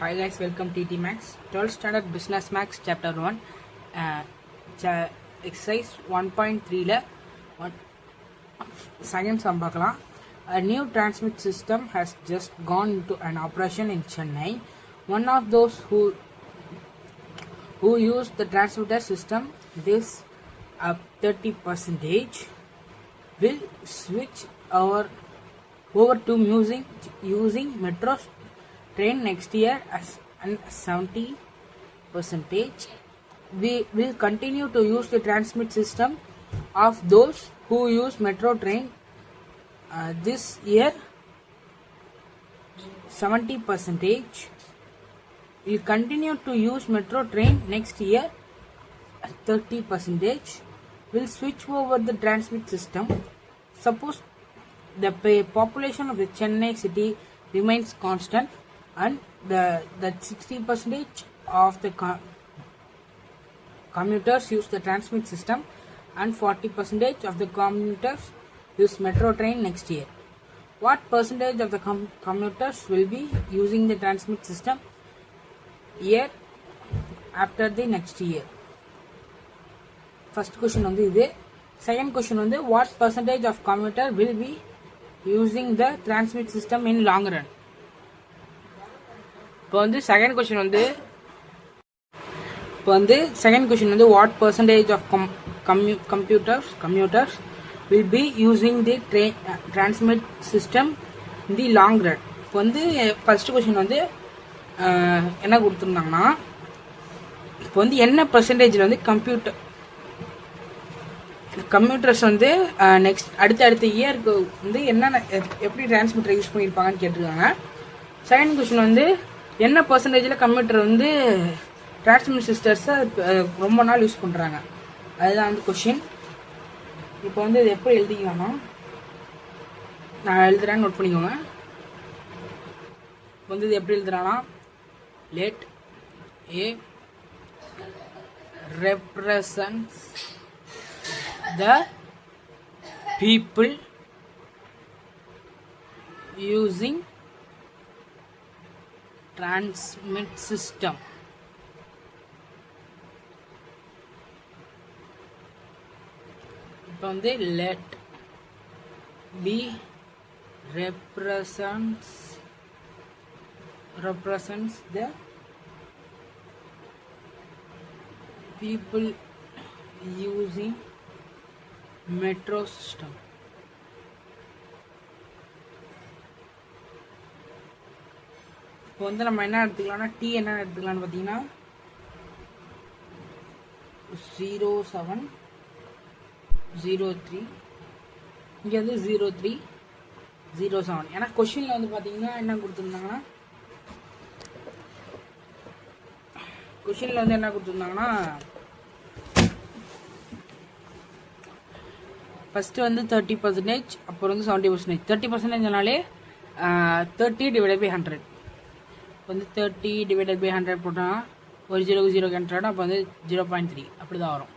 Hi guys, welcome TT Max 12th Standard Business Max Chapter 1 Exercise 1.3 ல second sum பார்க்கலாம். A new transmit system has just gone into an operation in Chennai. One of those who use the transmitter system this up 30% will switch over to using metro train next year as 70%. We will continue to use the transmit system of those who use metro train this year 70%. We will continue to use metro train next year 30%. Will switch over the transmit system. Suppose the population of the Chennai city remains constant and that 60% of the commuters use the transmit system and 40% of the commuters use metro train next year. What percentage of the commuters will be using the transmit system year after the next year? First question on this. Second question on what percentage of commuter will be using the transmit system in long run? இப்போ second question what percentage of commuters will be using the transmit system in the long run. இப்போ first question என்ன கொடுத்துருந்தாங்கன்னா இப்போ என்ன பர்சன்டேஜில் computers next அடுத்த இயருக்கு என்னென்ன எப்படி டிரான்ஸ்மிட்டர் யூஸ் பண்ணியிருப்பாங்கன்னு கேட்டிருக்காங்க. செகண்ட் கொஸ்டின் என்ன பர்சன்டேஜில் கம்ப்யூட்டர் டிரான்ஸ்மிட் சிஸ்டர்ஸை ரொம்ப நாள் யூஸ் பண்ணுறாங்க, அதுதான் கொஸ்டின். இப்போ இது எப்படி எழுதிக்கலாம்னா நான் எழுதுறேன்னு நோட் பண்ணிக்கோங்க. இப்போ இது எப்படி எழுதுறானா, let A represents the people using transmit system. இப்போ let B represents the people using metro system. இப்போ நம்ம என்ன எடுத்துக்கலாம்னா டி என்ன எடுத்துக்கலாம்னு பார்த்தீங்கன்னா 0703 இங்கே 0307. ஏன்னா கொஸ்டின்ல பார்த்தீங்கன்னா என்ன கொடுத்துருந்தாங்கன்னா ஃபர்ஸ்ட் 30%, அப்புறம் 70%. 30%னாலே 30 டிவைடட் பை 100. இப்போ 30 டிவைடட் பை 100 போட்டால் ஒரு 0 கேன்சல், அப்போ 0.3 அப்படி தான் வரும்.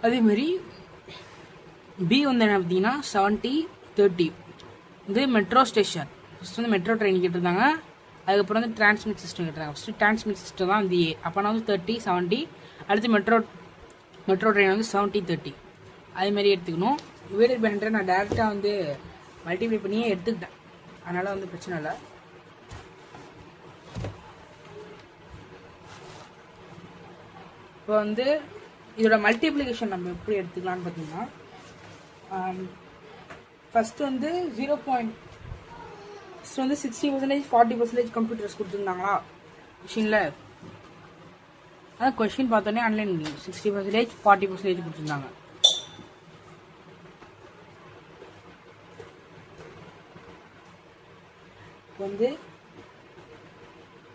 அதேமாரி பி என்ன பார்த்தீங்கன்னா 70-30. Metro station first metro train கேட்டிருந்தாங்க, அதுக்கப்புறம் டிரான்ஸ்மிட் சிஸ்டம் கேட்டிருந்தாங்க. ஃபஸ்ட்டு டிரான்ஸ்மிட் சிஸ்டம் தான் ஏ. அப்போனா 30-70. அடுத்து மெட்ரோ ட்ரெயின் 70-30 அதுமாரி எடுத்துக்கணும். டிவைடட் பை 100 நான் டேரெக்டாக மல்டிப்ளை பண்ணியே எடுத்துக்கிட்டேன், அதனால் பிரச்சனை இல்லை. இப்போ இதோட மல்டிப்ளிகேஷன் நம்ம எப்படி எடுத்துக்கலான்னு பார்த்தீங்கன்னா ஃபஸ்ட்டு 60%, 40% கம்ப்யூட்டர்ஸ் கொடுத்துருந்தாங்களா கொஷினில். அதான் கொஷின் பார்த்தோன்னே ஆன்லைன் 60%, 40% கொடுத்துருந்தாங்க. இப்போ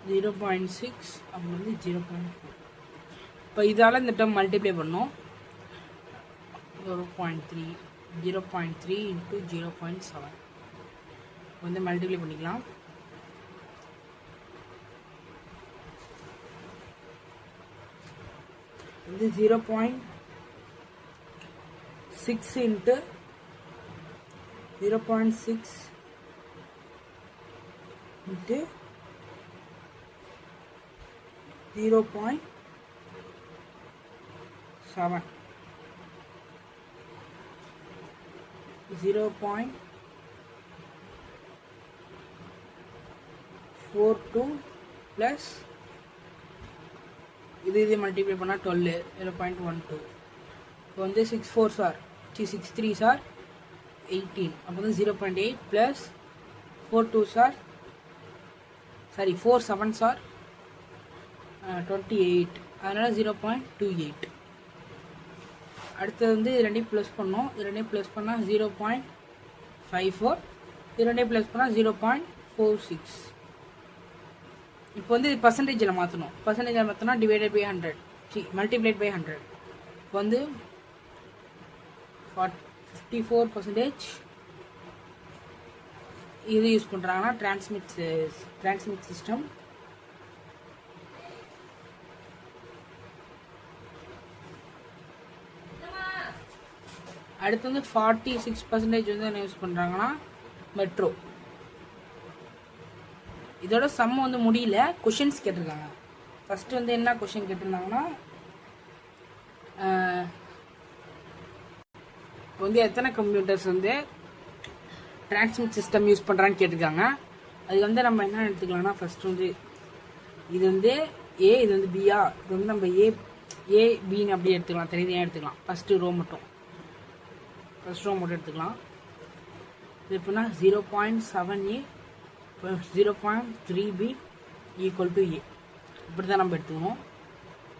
0.6 அப்புறம் 0.4. இப்போ இதால் இந்த டேர்ம் மல்டிப்ளை பண்ணோம். 0.3 into 0.7 மல்டிப்ளை பண்ணிக்கலாம். இது 0.6 into 0.6 into 0.7 0.42 plus இது மல்டிப்ளை பண்ணால் 12 0.12 இப்போ வந்து 6 4s are 6 3s are 18 அப்போ வந்து 0.8 plus 4 2s are 4 7s are 28 அதனால் 0.28. அடுத்தது வந்து ரெண்டையும் ப்ளஸ் பண்ணோம். ரெண்டையும் ப்ளஸ் பண்ணால் 0.54, ரெண்டையும் ப்ளஸ் பண்ணால் 0.46. இப்போ வந்து பர்சன்டேஜில் மாற்றணும். பர்சன்டேஜில் மாற்றினா டிவைடட் பை 100, மல்டிப்ளைட் பை 100. இப்போ வந்து 54% இது யூஸ் பண்ணுறாங்கன்னா டிரான்ஸ்மிட் சிஸ்டம். அடுத்து வந்து 46% வந்து என்ன யூஸ் பண்ணுறாங்கன்னா மெட்ரோ. இதோட சம் வந்து முடியல, கொஷின்ஸ் கேட்டிருக்காங்க. ஃபஸ்ட்டு வந்து என்ன கொஷின் கேட்டிருந்தாங்கன்னா இப்போ வந்து எத்தனை கம்ப்யூட்டர்ஸ் வந்து டிரான்ஸ்மிட் சிஸ்டம் யூஸ் பண்ணுறான்னு கேட்டிருக்காங்க. அது வந்து நம்ம என்ன எடுத்துக்கலாம்னா ஃபஸ்ட்டு வந்து இது வந்து ஏ, இது வந்து பியா, இது வந்து நம்ம ஏ பின்னு அப்படி எடுத்துக்கலாம், தனியாக எடுத்துக்கலாம். ஃபஸ்ட்டு ரோ மட்டும் எடுத்துக்கலாம். இது எப்படின்னா 0.7a 0.3b ஈக்குவல் டு ஏ, இப்படி தான் நம்ம எடுத்துக்கணும்.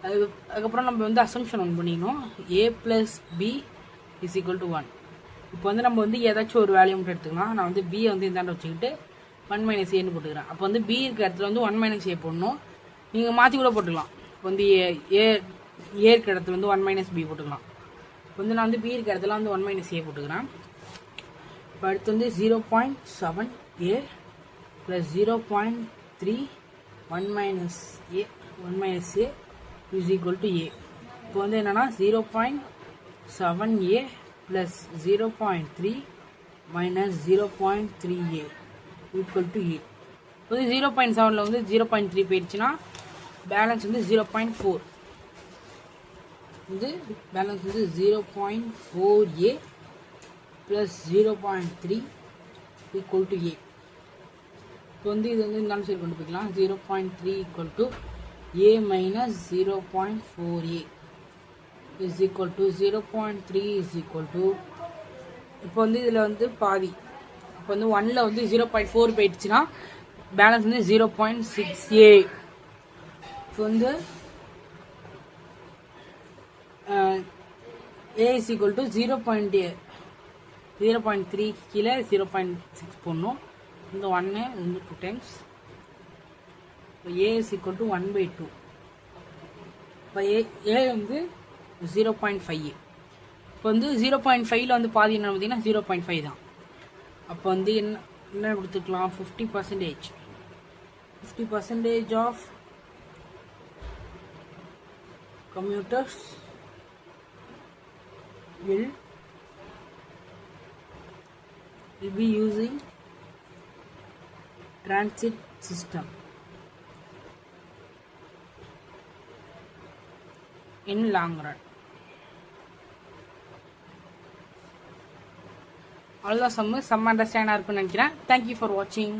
அதுக்கப்புறம் நம்ம வந்து அசம்ஷன் ஒன்று பண்ணிக்கணும், a + b = 1. இப்போ வந்து நம்ம வந்து ஏதாச்சும் ஒரு வேல்யூ மட்டும் எடுத்துக்கலாம். நான் வந்து b வந்து இந்தாண்ட வச்சுக்கிட்டு 1 - a போட்டுக்கிறேன். அப்போ வந்து b இருக்கிற இடத்துல வந்து 1 - a போடணும். நீங்கள் மாற்றி கூட போட்டுக்கலாம். இப்போ வந்து ஏ இருக்கிற இடத்துல வந்து 1 - b போட்டுக்கலாம். இப்போ வந்து நான் வந்து b இருக்கிற இடத்துல வந்து 1 - a போட்டுக்கிறேன். இப்போ அடுத்து வந்து 0.7a + 0.3 1 - a = a. இப்போ வந்து என்னன்னா 0.7a + 0.3 - 0.3a = a. இப்போ வந்து 0.7ல் வந்து 0.3 போயிடுச்சுன்னா பேலன்ஸ் வந்து 0.4. வந்து பேலன்ஸ் வந்து 0.4a + 0.3 = a. இப்போ வந்து இது வந்து இந்த சைடு கொண்டு போய்க்கலாம். 0.3 = a - 0.4a = 0.3 இப்போ வந்து இதில் வந்து பாதி. இப்போ வந்து 1ல் வந்து 0.4 போயிடுச்சுன்னா பேலன்ஸ் வந்து 0.6a. இப்போ வந்து a = 0.3 கீழே 0.6 போடணும். இந்த 1 வந்து 2 டைம்ஸ். இப்போ a = 1/2. இப்போ a வந்து 0.5. இப்போ வந்து 0.5ல் வந்து பாதி என்ன பார்த்தீங்கன்னா 0.5 தான். அப்போ வந்து என்ன கொடுத்துக்கலாம், 50% off computers will be using transit system in long run. அவ்வளோதான். சம் அண்டர்ஸ்டாண்டாக இருக்குன்னு நினைக்கிறேன். தேங்க்யூ ஃபார் வாட்சிங்.